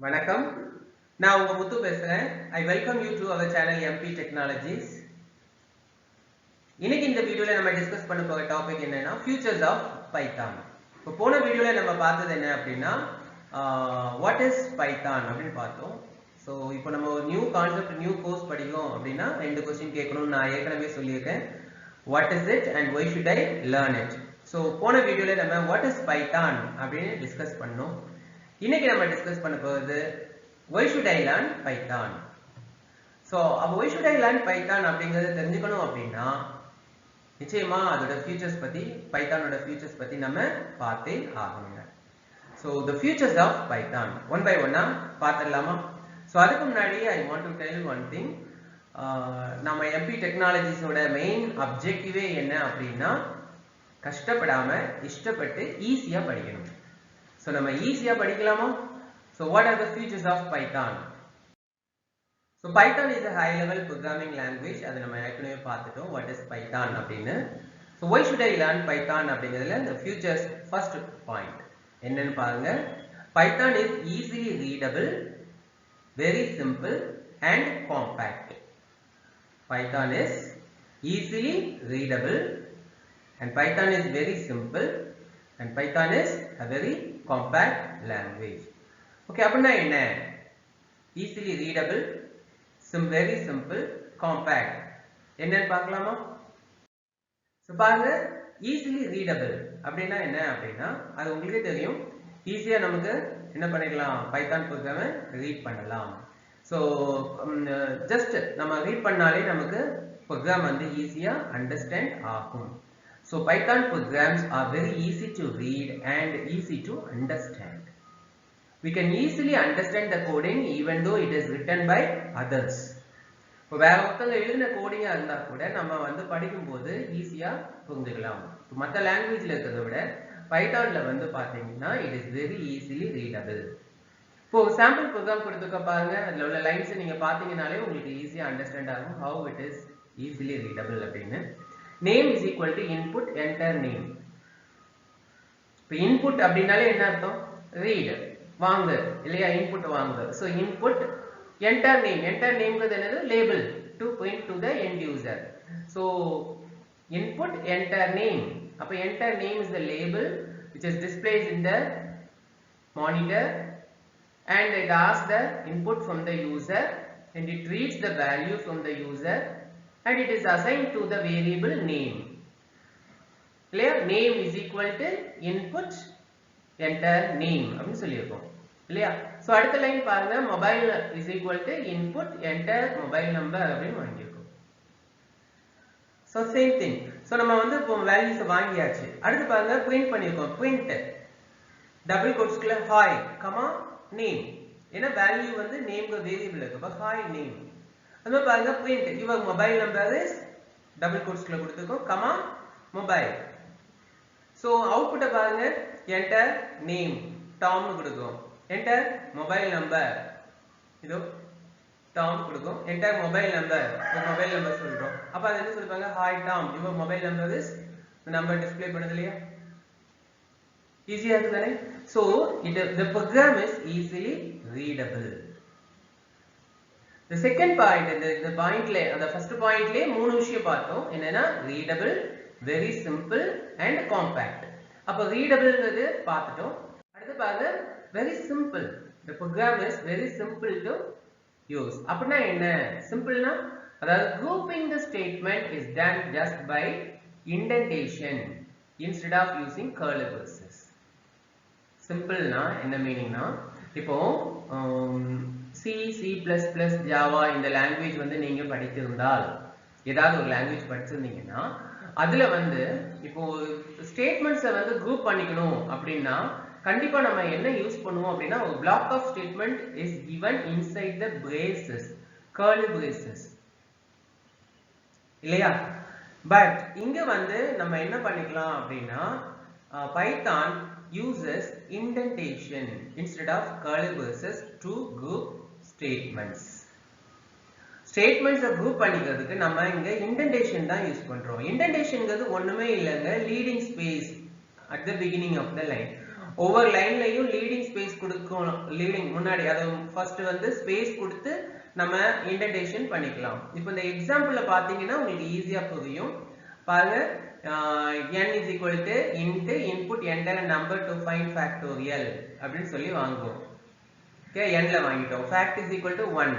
வணக்கம். நான் உங்க முத்து பேசுறேன். I welcome you to our channel MP Technologies. இன்னைக்கு இந்த வீடியோல நம்ம டிஸ்கஸ் பண்ண போற டாபிக் என்னன்னா futures of Python. இப்போ போன வீடியோல நம்ம பார்த்தது என்ன அப்படின்னா what is Python அப்படின்னு பார்த்தோம். ஸோ இப்போ நம்ம ஒரு நியூ கான்செப்ட் நியூ கோர்ஸ் படிக்கிறோம் அப்படின்னா ரெண்டு கொஸ்டின் கேட்கணும்னு நான் ஏற்கனவே சொல்லியிருக்கேன். What is it and why should I learn it? So போன வீடியோல நம்ம what is Python அப்படின்னு டிஸ்கஸ் பண்ணோம். இன்னைக்கு நம்ம டிஸ்கஸ் பண்ண போகிறது why should I learn Python? So அப்போ why should I learn Python அப்படிங்கிறத தெரிஞ்சுக்கணும் அப்படின்னா நிச்சயமா அதோட ஃபியூச்சர்ஸ் பத்தி பைத்தானோட ஃபியூச்சர்ஸ் பத்தி நம்ம பார்த்தே ஆகணுங்க. So the futures of Python one by ஒன்னா பார்த்துடலாமா? ஸோ அதுக்கு முன்னாடி I want to tell one thing. நம்ம எம்பி டெக்னாலஜிஸோட மெயின் அப்ஜெக்டிவே என்ன அப்படின்னா கஷ்டப்படாம இஷ்டப்பட்டு ஈஸியா படிக்கணும். So நம்ம ஈஸியா படிக்கலாமா? So what are the features of Python? So Python is a high level programming language. அது நம்ம ஏற்கனவே பார்த்துட்டோம் what is Python அப்படினு. So why should I learn Python அப்படிங்கிறதுல the features first point என்னன்னு பாருங்க. Python is easily readable, very simple and compact. Python is easily readable and Python is very simple and Python is a very compact language. Okay, அப்படின்னா என்ன? Easily readable, very simple, compact. என்னன்னு பார்க்கலாமா? So பாருங்க, easily readable அப்படின்னா என்ன அப்படின்னா அது உங்களுக்கே தெரியும். ஈஸியா நமக்கு என்ன பண்ணிடலாம்? பைத்தான் ப்ரோக்ராமை ரீட் பண்ணலாம். ஸோ ஜஸ்ட் நம்ம ரீட் பண்ணாலே நமக்கு ப்ரோக்ராம் வந்து ஈஸியா அண்டர்ஸ்டாண்ட் ஆகும். So Python programs are very easy to read and easy to understand. We can easily understand the coding even though it is written by others. இப்போ வேற ஒருத்தங்க எழுதின கோடிங்கா இருந்தா கூட நம்ம வந்து படிக்கும்போது ஈஸியா புரிஞ்சுக்கலாம். மற்ற லாங்குவேஜ்ல இருக்கிறத விட பைத்தான்ல வந்து பாத்தீங்கன்னா it is very easily readable. இப்போ சாம்பிள் ப்ரோக்ராம் கொடுத்துக்க பாருங்க. அதுல உள்ள லைன்ஸ் நீங்க பாத்தீங்கன்னாலே உங்களுக்கு ஈஸியா அண்டர்ஸ்டாண்ட் ஆகும் how it is easily readable அப்படின்னு. Name is equal to input enter name. இப்போ input அப்படினாலே என்ன அர்த்தம்? read வாங்க இல்லையா? input வாங்க. so input enter name. enter name ங்கிறது என்னது? label to point to the end user. so input enter name. அப்ப enter name is the label which is displayed in the monitor and it asks the input from the user and it reads the value from the user and it is assigned to the variable name. Clear? Name is equal to input enter name அப்படினு சொல்லிருக்கோம் இல்லையா? So அடுத்த line பாருங்க. mobile is equal to input enter mobile number அப்படினு வாங்கியிருக்கோம். So same thing. So நம்ம வந்து இப்போ values வாங்கியாச்சு. அடுத்து பாருங்க print பண்ணிருக்கோம். print டபுள் கோட்ஸ்க்குள்ள hi, name. ஏன்னா வேல்யூ வந்து நேம்ங்க வேரியபிள் இருக்கு. அப்ப hi name. அது பாருங்க print your mobile number is double quotes குள்ள கொடுத்திருக்கோம் mobile. so output பாருங்க enter name tom னு கொடுக்கிறோம். enter mobile number இதோ tom கொடுக்கிறோம். enter mobile number ஒரு mobile number சொல்றோம். அப்ப அது என்ன சொல்றாங்க? hi tom your mobile number is the number display பண்ணுது இல்லையா? ஈஸியா இருக்கு தானே? so the program is easily readable. The second point இந்த பாயிண்ட்ல அந்த ஃபர்ஸ்ட் பாயிண்ட்லயே மூணு விஷயம் பார்த்தோம். என்னன்னா readable, very simple and compact. அப்ப readableங்கிறது பார்த்துட்டோம். அடுத்து பாருங்க very simple. The program is very simple to use. அப்படினா என்ன? சிம்பிள்னா அதாவது grouping the statement is done just by indentation instead of using curly braces. சிம்பிள்னா என்ன மீனிங்னா இப்போ C, C++, Java இந்த லாங்குவேஜ் வந்து நீங்க படித்திருந்தால் ஏதாவது ஒரு லாங்குவேஜ் படிச்சிருந்தீங்கன்னா அதுல வந்து இப்போ ஸ்டேட்மெண்ட்ஸை வந்து குரூப் பண்ணிக்கணும் அப்படின்னா கண்டிப்பா நம்ம என்ன யூஸ் பண்ணுவோம் அப்படின்னா ஒரு block of statement is given inside the braces, curly braces இல்லையா? பட் இங்க வந்து நம்ம என்ன பண்ணிக்கலாம் அப்படின்னா Python uses indentation instead of curly braces to group statements. Statements group பண்ணிக்கிறதுக்கு நம்ம இங்க indentation தான் யூஸ் பண்றோம். indentationங்கிறது ஒண்ணுமே இல்லங்க leading space at the beginning of the line. ஒவ்வொரு லைன்லயும் லீடிங் ஸ்பேஸ் கொடுக்கணும். லீடிங் முன்னாடி அது ஃபர்ஸ்ட் வந்து ஸ்பேஸ் கொடுத்து நம்ம இண்டென்டேஷன் பண்ணிக்கலாம். இப்போ இந்த எக்ஸாம்பிள்ல பாத்தீங்கன்னா உங்களுக்கு ஈஸியா புரியும். பாருங்க, n is equal to into input entire number to find factorial அப்படின்னு சொல்லி வாங்குவோம். ஓகே, n ல வாங்கிட்டோம். fact is equal to 1.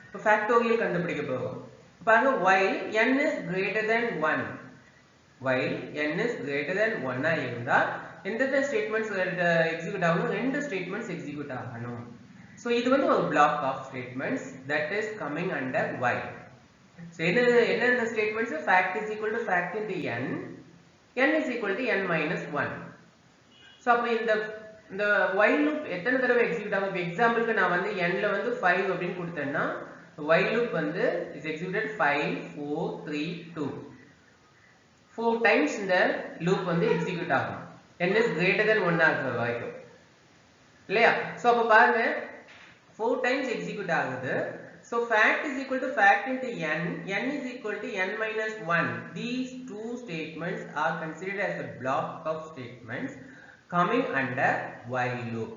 இப்போ factorial கண்டுபிடிக்க போறோம். பாருங்க, while n is greater than 1, while n is greater than 1 ஆ இருந்தா எந்தெந்த ஸ்டேட்மெண்ட்ஸ் எக்ஸிக்யூட் ஆகணும்? ரெண்டு ஸ்டேட்மெண்ட்ஸ் எக்ஸிக்யூட் ஆகணும். சோ இது வந்து ஒரு block of statements that is coming under while. So என்ன statements? fact is equal to fact into n is equal to n minus 1. So அப்ப இந்த while loop எத்தனை தடவை எக்ஸிக்யூட் ஆகும்? இப்போ எக்ஸாம்பிளுக்கு நான் வந்து n ல வந்து 5 அப்படினு கொடுத்தேன்னா while loop வந்து is executed 5 4 3 2. 4 times இந்த loop வந்து எக்ஸிக்யூட் ஆகும். n is greater than 1 ஆகுற வரைக்கும். இல்லையா? சோ அப்ப பாருங்க 4 times எக்ஸிக்யூட் ஆகுது. So fact is equal to fact into n is equal to n minus 1. These two statements are considered as a block of statements coming under while loop.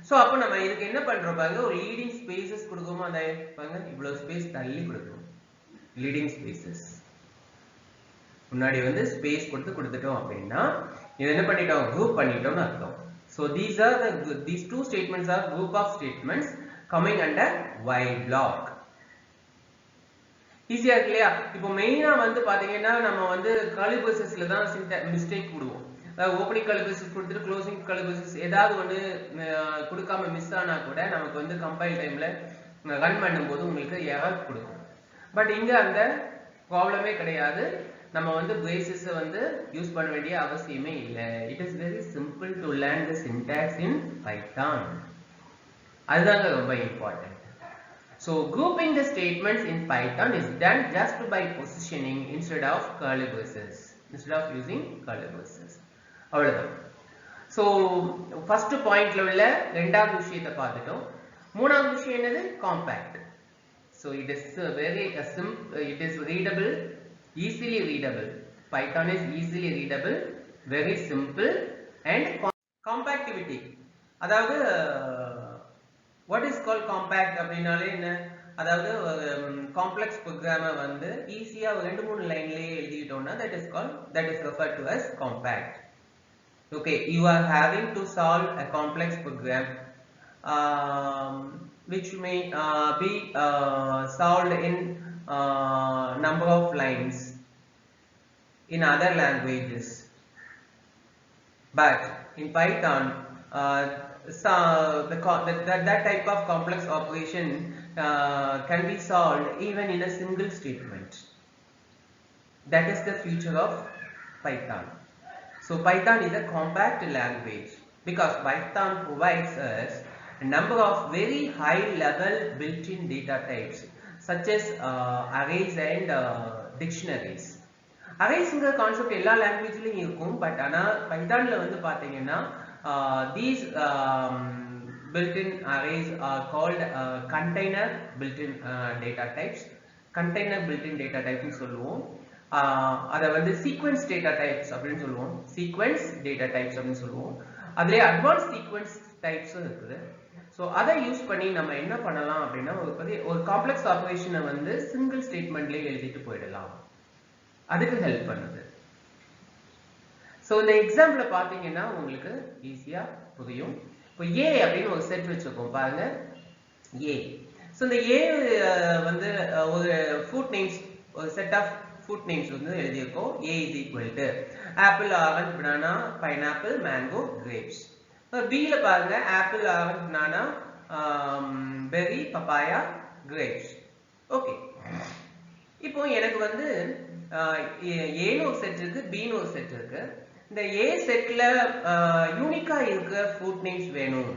So அப்ப நம்ம இதுக்கு என்ன பண்றோம் பாருங்க, ஒரு லீடிங் ஸ்பேसेस கொடுக்கோமா? அத பாருங்க, இவ்வளவு ஸ்பேஸ் தள்ளி கொடுக்கணும். லீடிங் ஸ்பேसेस முன்னாடி வந்து ஸ்பேஸ் கொடுத்துட்டோம் அப்படினா இது என்ன பண்ணிட்டோம்? குரூப் பண்ணிட்டோம்னு அர்த்தம். So these two statements are group of statements coming under while block. ஈஸியா இருக்கு இல்லையா? இப்போ மெயினா வந்து பாத்தீங்கன்னா நம்ம வந்து கர்லி பிரேசஸ்ல தான் மிஸ்டேக் விடுவோம். அதாவது ஓபனிங் கர்லி பிரேசஸ் கொடுத்துட்டு க்ளோசிங் கர்லி பிரேசஸ் ஏதாவது ஒன்னு கொடுக்காம மிஸ் ஆனா கூட நமக்கு வந்து கம்பைல் டைம்ல ரன் பண்ணும்போது உங்களுக்கு எரர் கொடுக்கும். பட் இங்க அந்த ப்ராப்ளமே கிடையாது. நம்ம வந்து பிரேசஸ் வந்து யூஸ் பண்ண வேண்டிய அவசியமே இல்லை. It is very simple to learn the syntax in Python. அதுதாங்க ரொம்ப important. So grouping the statements in Python is done just by positioning instead of curly braces, instead of using curly braces. அவ்வளவுதான். So first pointல உள்ள இரண்டாவது விஷயத்தை பார்த்துட்டோம். மூணாவது விஷயம் என்னது? Compact. So it is very simple, it is readable, easily readable. Python is easily readable, very simple and compactivity. அதாவது what is called compact அப்படினாலே என்ன? அதாவது காம்ப்ளெக்ஸ் புரோகிராமை வந்து ஈஸியா ரெண்டு மூணு லைன்லயே எழுதிட்டோம்னா that is referred to as compact. Okay, you are having to solve a complex program which may be solved in number of lines in other languages, but in Python that type of complex operation can be solved even in a single statement. That is the feature of Python. So Python is a compact language because Python provides us a number of very high level built-in data types such as arrays and dictionaries. அரேஸ்ங்கிற concept எல்லா லாங்குவேஜ்லயும் இருக்கும். But ஆனா பைத்தான்ல வந்து பாத்தீங்கன்னா these built-in arrays are called container built-in data types. Container built-in data types னு சொல்லுவோம். அத வந்து sequence data types அப்படினு சொல்லுவோம். sequence data types அப்படினு சொல்லுவோம். அதுல advanced sequence types இருக்குது. சோ அதை யூஸ் பண்ணி நம்ம என்ன பண்ணலாம் அப்படினா ஒரு காம்ப்ளெக்ஸ் ஆபரேஷனை வந்து சிங்கிள் ஸ்டேட்மென்ட்லயே எழுதிட்டு போயிடலாம். அதுக்கு ஹெல்ப் பண்ணுது. சோ இந்த எக்ஸாம்பிள பாத்தீங்கன்னா உங்களுக்கு ஈஸியா புரியும். இப்போ A அப்படினு ஒரு செட் வெச்சுக்கோம் பாருங்க. A. சோ இந்த A வந்து ஒரு ஃபுட் நேம்ஸ், ஒரு செட் ஆஃப் ஃபுட் நேம்ஸ் வந்து எழுதியிருக்கோம். A is equal to apple, orange, banana, pineapple, mango, grapes. B ல பாருங்க apple, orange, banana, berry, papaya, grapes. Okay. இப்போ எனக்கு வந்து A னு ஒரு செட் இருக்கு, B னு ஒரு செட் இருக்கு. இந்த A செட்ல யூனிக்கா இருக்கிற ஃபுட் நேம்ஸ் வேணும்.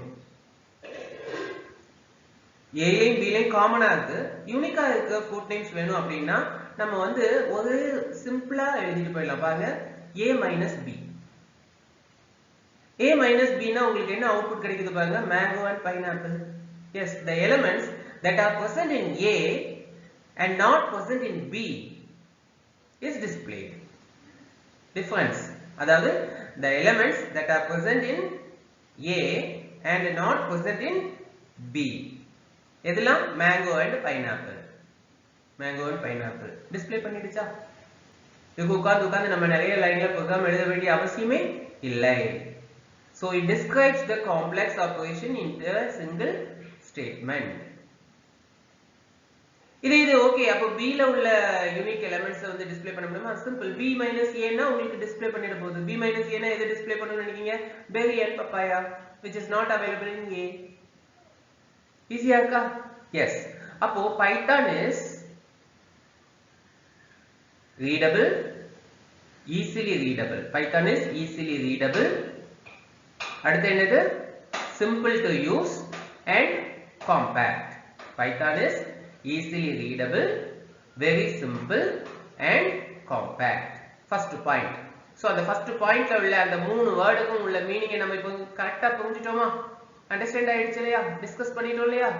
A லையும் B லையும் காமனா இருக்கு. யூனிக்கா இருக்கிற ஃபுட் நேம்ஸ் வேணும் அப்படினா நம்ம வந்து ஒரு சிம்பிளா எழுதிட்டு போயிடலாம். பாருங்க A minus B. A minus B னா உங்களுக்கு என்ன அவுட்புட் கிடைக்குது பாருங்க, mango and pineapple. Yes, the elements that are present in A and not present in B is displayed. Difference. அதாவது the elements that are present in A and not present in B. எதெல்லாம் mango and pineapple. Mango and pineapple. Display பண்ணிடுச்சா? இதுக்கு உட்கார்ந்து நம்ம நிறைய லைன்ல program எழுத வேண்டிய அவசியமே இல்லை. So it describes the complex operation in a single statement. இது ஓகே. அப்போ B ல உள்ள யூனிக் எலிமெண்ட்ஸ் வந்து டிஸ்ப்ளே பண்ண முடியுமா? சிம்பிள். B - A னா உங்களுக்கு டிஸ்ப்ளே பண்ணிட போகுது. B - A னா எது டிஸ்ப்ளே பண்ணனும்னு நினைக்கீங்க? berry and papaya which is not available in A. ஈஸியா இருக்கா? Yes. அப்போ Python is readable, easily readable. Python is easily readable. அடுத்து என்னது? Simple to use and compact. Python is easily readable, very simple and compact. First point. So அந்த first point ல உள்ள அந்த மூணு வேர்டுக்கும் உள்ள மீனிங்கை நம்ம இப்போ கரெக்ட்டா புரிஞ்சிட்டோமா? அண்டர்ஸ்டாண்ட் ஆயிடுச்சு இல்லையா? டிஸ்கஸ் பண்ணிட்டோம் இல்லையா?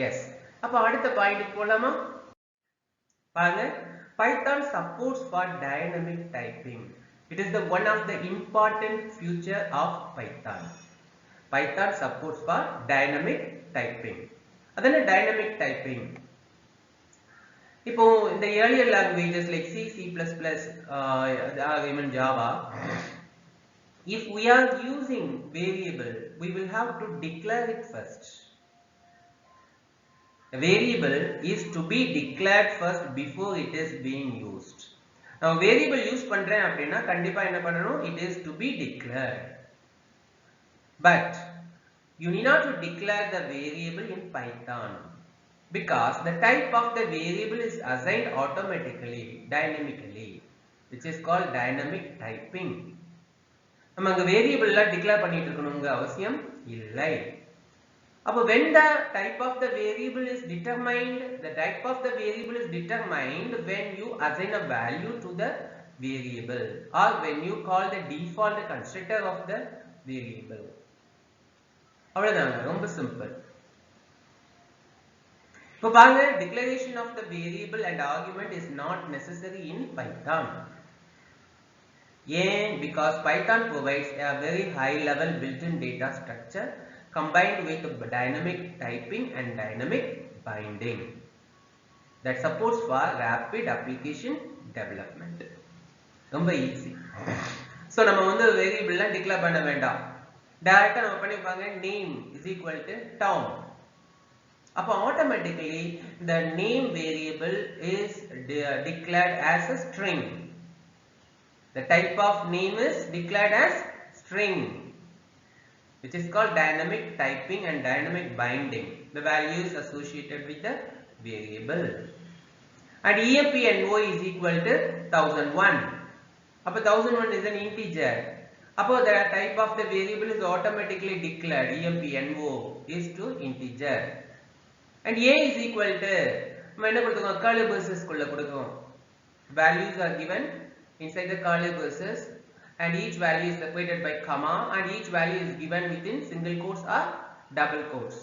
எஸ். அப்ப அடுத்த பாயிண்ட்க்கு போலாமா? பாருங்க. Python supports for dynamic typing. It is the one of the important feature of Python. Python supports for dynamic typing. அதென்ன dynamic typing? இப்போ இந்த earlier languages like C, C++, even Java, if we are using variable, we will have to declare it first. A variable is to be declared first before it is being used. Now variable use பண்றேன் அப்படினா கண்டிப்பா என்ன பண்ணனும்? It is to be declared. But you need not to declare the variable in Python because the type of the variable is assigned automatically, dynamically, which is called dynamic typing. நம்ம அங்க variable எல்லாம் declare பண்ணிட்டு இருக்கணும்ங்க அவசியம் இல்லை. அப்ப when the type of the variable is determined, the type of the variable is determined when you assign a value to the variable or when you call the default constructor of the variable. அவ்வளவுதாங்க, ரொம்ப simple. இப்போ பாருங்க, declaration of the variable and argument is not necessary in Python. Yeah, because Python provides a very high level built-in data structure combined with dynamic typing and dynamic binding that supports for rapid application development. ரொம்ப easy. So நம்ம வந்து வேரியபிள்லாம் declare பண்ண வேண்டாம். டைரக்டா நம்ம பண்ணிப்பாங்க name is equal to town. அப்போ automatically the name variable is declared as a string. The type of name is declared as string, which is called dynamic typing and dynamic binding. The values associated with the variable. And empno is equal to 1001. Appo 1001 is an integer. Appo the type of the variable is automatically declared. empno is to integer. And a is equal to நம்ம என்ன கொடுத்துக்கோம்? curly braces குள்ள கொடுக்கும். Values are given inside the curly braces and each value is separated by comma and each value is given within single quotes or double quotes.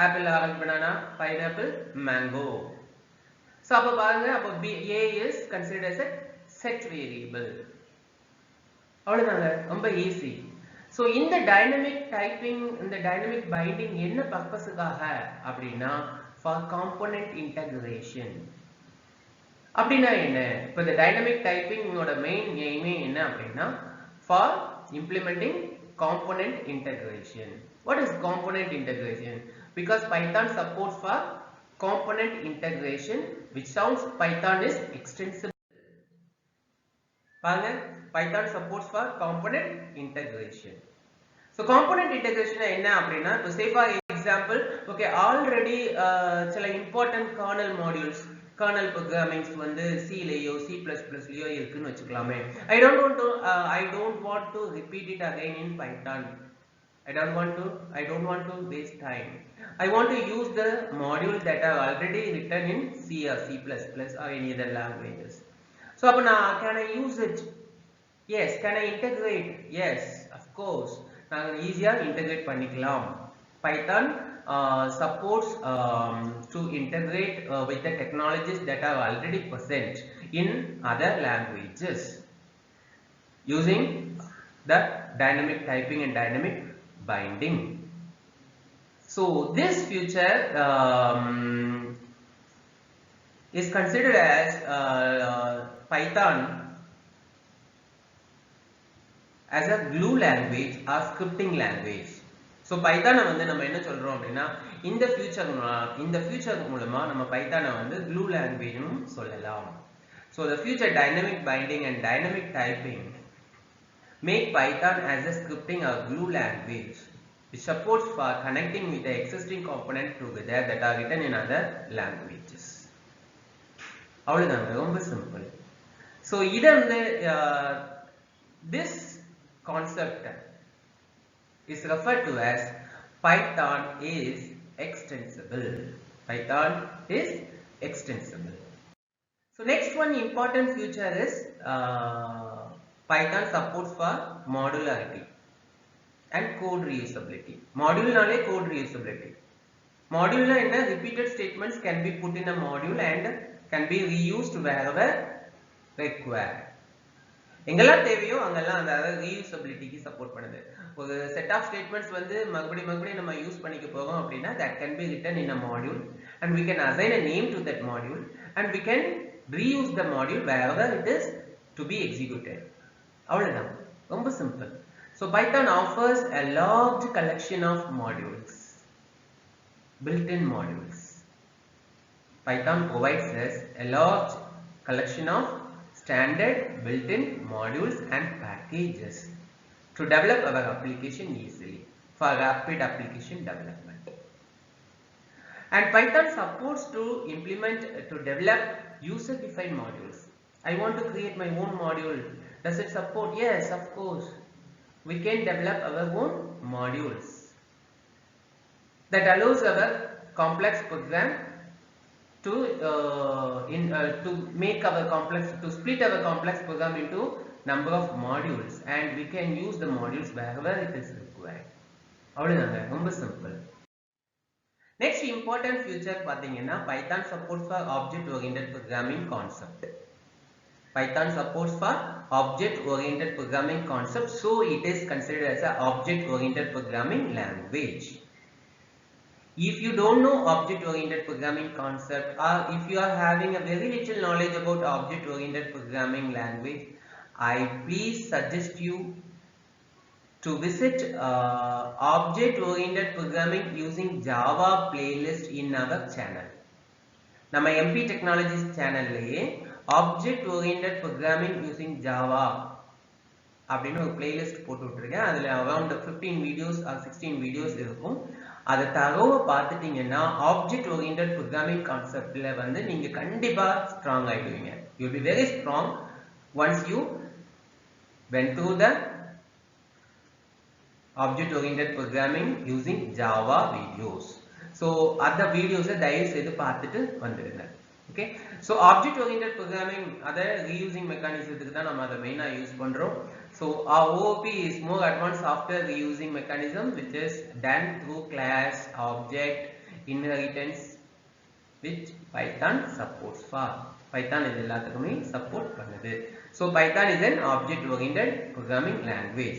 Apple, orange, banana, pineapple, mango. So அப்ப பாருங்க, அப்ப a is considered as a set variable. அவ்வளவுதாங்க, ரொம்ப easy. So இந்த dynamic typing, இந்த dynamic binding என்ன பர்பஸ்க்காக அப்படின்னா for component integration. அப்படின்னா என்ன? இப்போ இந்த டைனமிக் டைப்பிங்கோட மெயின் எய்மே என்ன அப்படின்னா for implementing component integration. What is component integration? Because Python supports for component integration, which sounds Python is extensible. பாருங்க, Python supports for component integration. So component integration என்ன அப்படின்னா, இப்போ say for example, okay, already சில important kernel modules, kernel programmings வந்து C லயோ C++ லயோ இருக்குன்னு வச்சுக்கலாமே. I don't want to repeat it again in Python. I don't want to waste time. I want to use the modules that are already written in C or C++ or any other languages. So அப்ப நான் can I use it? Yes. Can I integrate? Yes, of course. நாங்க ஈஸியா integrate பண்ணிக்கலாம். Python supports to integrate with the technologies that are already present in other languages using the dynamic typing and dynamic binding. So this feature is considered as Python as a glue language or scripting language. So Python வந்து நம்ம என்ன சொல்றோம் அப்படின்னா இந்த future மூலமா நம்ம பைத்தானை வந்து glue language னு சொல்லலாம். So the future dynamic binding and dynamic typing make Python as a scripting or glue language which supports for connecting with the existing component together that are written in other languages. அவ்வளவுதாங்க, ரொம்ப simple. So இத வந்து this concept is referred to as Python is extensible. Python is extensible. So next one important feature is Python supports for modularity and code reusability. Module naale code reusability. Module na enna repeated statements can be put in a module and can be reused wherever required. எங்கெல்லாம் தேவையோ அங்கெல்லாம் அந்த reusability support பண்ணுது. ஒரு set of statements வந்து மறுபடியும் நம்ம use பண்ணிக்க போறோம் அப்படின்னா that can be written in a module and we can assign a name to that module and we can reuse the module wherever it is to be executed. அவ்வளவுதான், ரொம்ப simple. So Python offers a large collection of modules, built-in modules. Python provides us a large collection of standard built-in modules and packages to develop our application easily for rapid application development. And Python supports to develop user-defined modules. I want to create my own module. Does it support? Yes, of course. We can develop our own modules that allows our complex program to split our complex program into number of modules and we can use the modules wherever it is required. அவ்வளவுதாங்க, ரொம்ப simple. Next important feature பாத்தீங்கன்னா Python supports for object oriented programming concept. Python supports for object oriented programming concept, so it is considered as an object oriented programming language. If you don't know object oriented programming concept or if you are having a very little knowledge about object oriented programming language, I please suggest you to visit object oriented programming using Java playlist in our channel. நம்ம MP Technologies சேனல்லையே object oriented programming using Java அப்படின்னு ஒரு playlist போட்டு விட்டுருக்கேன். அதுல around 15 videos R 16 videos இருக்கும். அதை தரவை பார்த்துட்டீங்கன்னா ஆப்ஜெக்ட் ஓரியன்டட் ப்ரோக்ராமிங் கான்செப்ட்ல வந்து நீங்க கண்டிப்பா ஸ்ட்ராங் ஆயிடுவீங்க. You will be very strong once you went through the object oriented programming using Java videos. So அந்த வீடியோஸை தயவு செய்து பார்த்துட்டு வந்துடுங்க. Okay, so object oriented programming other reusing mechanismத்துக்கு தான் நம்ம அதை மெயினா யூஸ் பண்றோம். So our OOP is more advanced software reusing mechanism which is done through class, object, inheritance which Python supports for. Python இது எல்லாத்துக்குமே support பண்ணுது. So Python is an object oriented programming language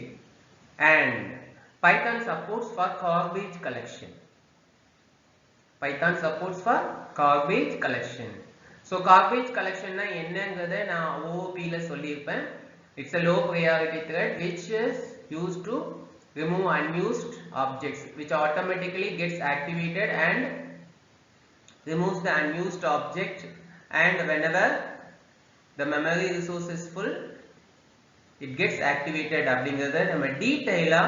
and Python supports for garbage collection. Python supports for garbage collection. So garbage collection na என்னங்கறதை நான் OOP ல சொல்லியிருப்பேன். It's a low priority thread which is used to remove unused objects which automatically gets activated and removes the unused object, and whenever the memory resource is full it gets activated அப்படிங்கறதை நம்ம டீடைலா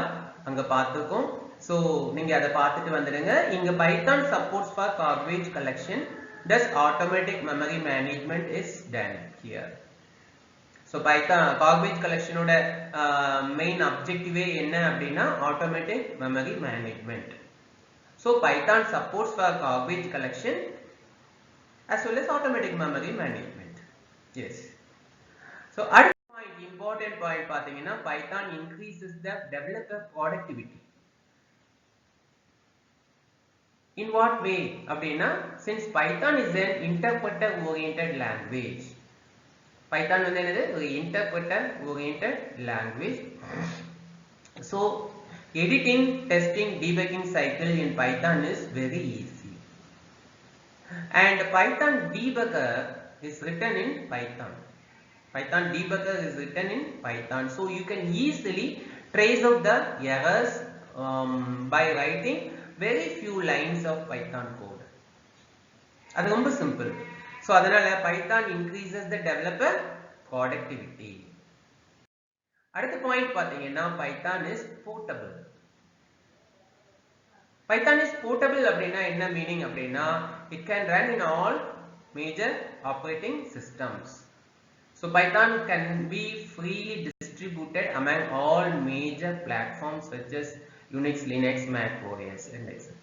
அங்க பார்த்துக்கோம். So நீங்க அதை பார்த்துட்டு வந்துடுங்க. இங்க Python supports for garbage collection, thus automatic memory management is done here. So Python garbage collection ஓட main objective என்ன அப்படின்னா automatic memory management. So Python supports for garbage collection as well as automatic memory management. Yes. So அடுத்த point, important point பாத்தீங்கன்னா Python increases the developer productivity. In what way அப்படின்னா, since Python is an interpreter oriented language. Python வந்து என்னது? ஒரு interpreter oriented language. So Editing, testing, debugging cycle in Python is very easy. And Python debugger is written in Python. Python debugger is written in Python. So you can easily trace out the errors by writing very few lines of Python code. That's very simple. So adanaala Python increases the developer productivity. Another point pathina Python is portable. Python is portable அப்படினா என்ன meaning அப்படினா it can run in all major operating systems. So Python can be freely distributed among all major platforms such as Unix, Linux, Mac OS and etc.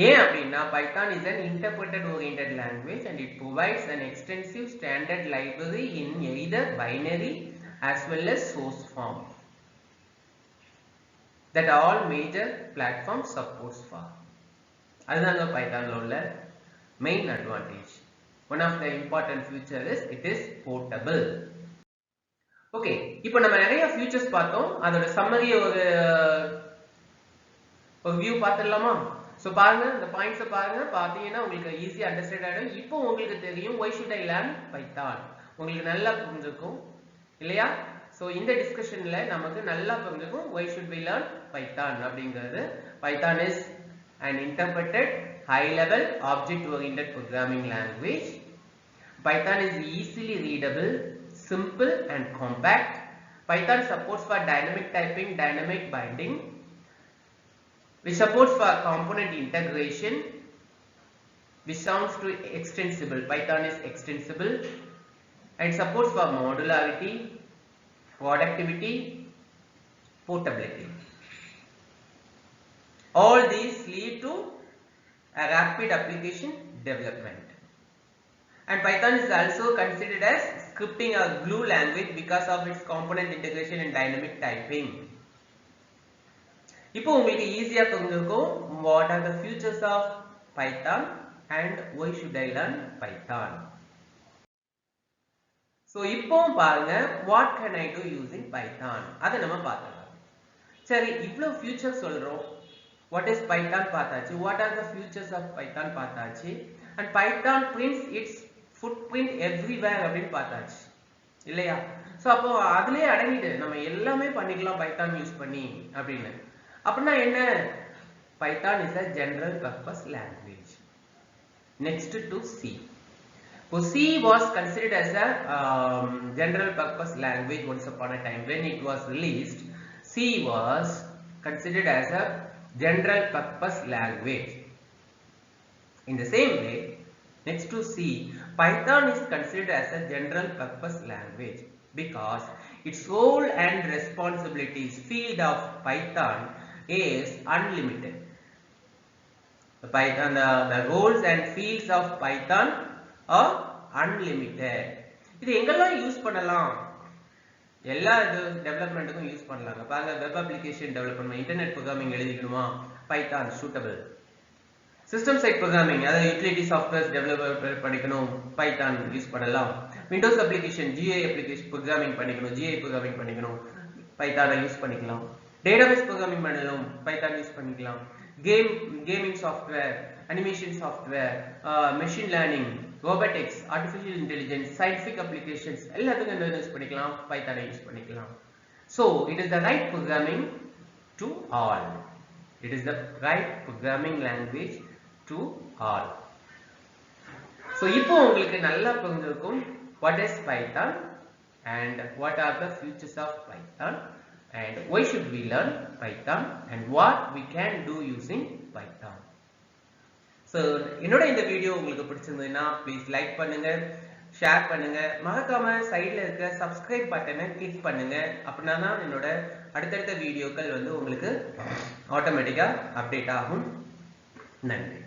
ஏன் அப்படினா Python is an interpreted oriented language and it provides an extensive standard library in either binary as well as source form that all major platforms supports for. அதுதாங்க Pythonல உள்ள main advantage. One of the important feature is it is portable. Okay, இப்போ நம்ம நிறைய features பார்த்தோம். அதோட summary ஒரு view பார்த்துடலாமா? So பாருங்க இந்த பாயிண்ட்ஸ் பாருங்க, பாத்தீங்கன்னா உங்களுக்கு ஈஸியா அண்டர்ஸ்டாண்ட் ஆயிடும். இப்போ உங்களுக்கு தெரியும் why should I learn Python. உங்களுக்கு நல்லா புரிஞ்சிருக்கும் இல்லையா? So இந்த டிஸ்கஷன்ல நமக்கு நல்லா புரிஞ்சிருக்கும் why should we learn Python அப்படிங்கிறது. Python is an interpreted high level object oriented programming language. Python is easily readable, simple and compact. Python supports for dynamic typing, dynamic binding, which supports for component integration, which sounds to extensible. Python is extensible and supports for modularity, productivity, portability. All these lead to a rapid application development. And Python is also considered as scripting or glue language because of its component integration and dynamic typing. இப்போ உங்களுக்கு ஈஸியா புரிஞ்சிருக்கும் what are the features of Python and why should I learn Python. So இப்போ பாருங்க what can I do using Python அத நம்ம பார்க்கலாம். சரி இவ்ளோ features சொல்றோம். What is Python பார்த்தாச்சு, what are the features of Python பார்த்தாச்சு, and Python prints its footprint everywhere அப்படினு பார்த்தாச்சு இல்லையா? சோ அப்போ அதுலயே அடங்கிடு நம்ம எல்லாமே பண்ணிக்கலாம் Python யூஸ் பண்ணி அப்படினு. அப்படினா என்ன? Python is a general purpose language next to C. So C was considered as a general purpose language once upon a time. When it was released, C was considered as a general purpose language. In the same way, next to C, Python is considered as a general purpose language because its role and responsibilities field of Python is unlimited. The roles and fields of Python are unlimited. இது எங்கெல்லாம் use பண்ணலாம்? எல்லா டெவலப்மென்ட்டுக்கும் use பண்ணலாங்க. பாருங்க web application develop பண்ணனும், internet programming எழுதிக்கணுமா? Python suitable. System side programming அதாவது utility softwares develop பண்ணிக்கணும், Python யூஸ் பண்ணலாம். Windows application GUI application programming பண்ணிக்கணும், GUI ப்ரோகிராமிங் பண்ணிக்கணும், Python யூஸ் பண்ணிக்கலாம். டேட்டாபேஸ் ப்ரோகிராமிங் பண்ணணும், Python யூஸ் பண்ணிக்கலாம். Gaming software, animation software, machine learning, robotics, artificial intelligence, scientific applications எல்லாத்துக்கும் என்ன யூஸ் பண்ணிக்கலாம்? Python யூஸ் பண்ணிக்கலாம். So it is the right programming to all. It is the right programming language to all. So இப்போ உங்களுக்கு நல்லா புரிஞ்சிருக்கும் what is Python and what are the features of Python and why should we learn Python and what we can do using Python. So என்னோட இந்த video உங்களுக்கு பிடிச்சிருந்ததுன்னா please like பண்ணுங்க, share பண்ணுங்க, மறக்காம சைடுல இருக்க சப்ஸ்கிரைப் பட்டனை கிளிக் பண்ணுங்க. அப்படின்னா தான் என்னோட அடுத்தடுத்த வீடியோக்கள் வந்து உங்களுக்கு ஆட்டோமேட்டிக்கா அப்டேட் ஆகும். நன்றி.